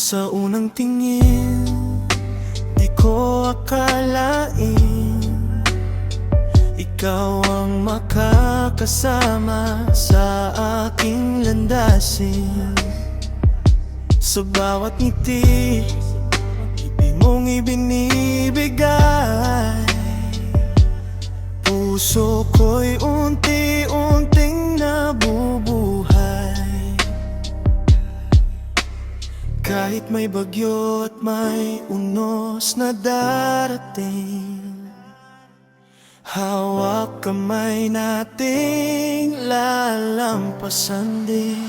Sa unang tingin, di ko akalain ikaw ang makakasama sa aking landasin. Sa bawat ngiti, ibig mong ibinibigay, puso ko'y unti-unting nabubuhay. Kahit may bagyo at may unos na darating, hawak kamay nating lalampasan din.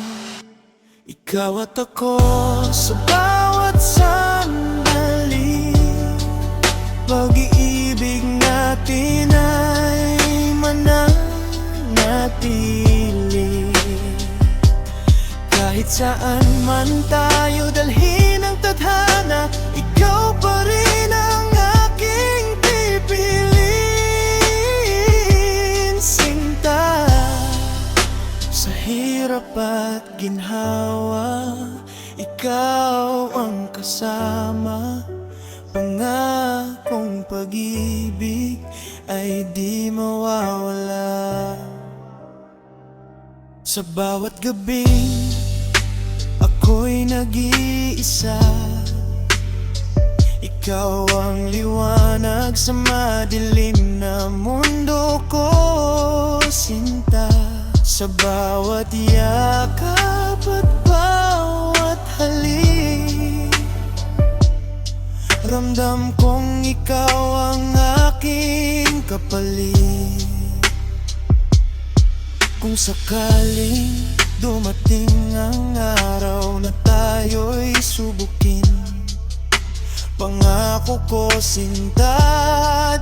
Ikaw at ako sa bawat sandali, pag-iibig natin ay mananatili. Kahit saan man tayo dalhin ang tadhana, ikaw pa rin ang aking pipiliin. Sinta, sa hirap at ginhawa, ikaw ang kasama. Pangakong pag-ibig ay di mawawala. Sa bawat gabing ako'y nag-iisa, ikaw ang liwanag sa madilim na mundo ko, sinta. Sa bawat yakap at bawat halik, ramdam kong ikaw ang aking kapalit. Kung sakaling dumating ang araw na tayo'y subukin, pangako ko sinta,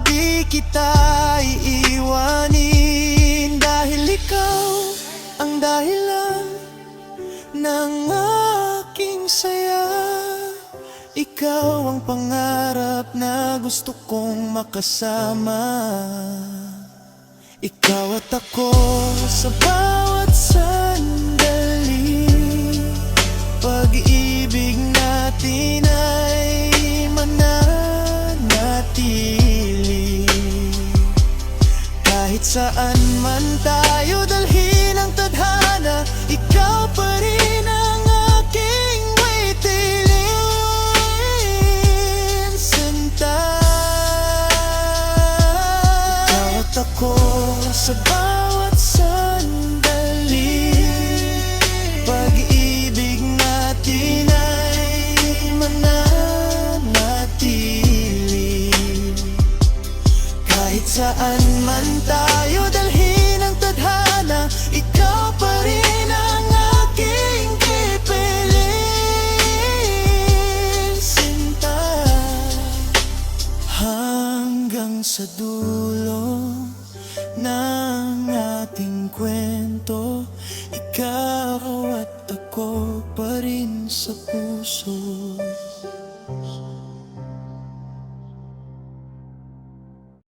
di kita iiwanin. Dahil ikaw ang dahilan ng aking saya, ikaw ang pangarap na gusto kong makasama. Ikaw at ako sa bawat sandali, pag-ibig natin ay mananatili. Kahit saan man tayo dalhin ang tadhana, ikaw pa rin ang aking waitilin. Sinta, ikaw at ako sa bawat sandali, pag-ibig natin ay mananatili. Kahit saan man tayo dalhin ang tadhana, ikaw pa rin ang aking pipiliin. Sinta, hanggang sa dulo ng ating kwento, ikaw at ako pa rin sa puso.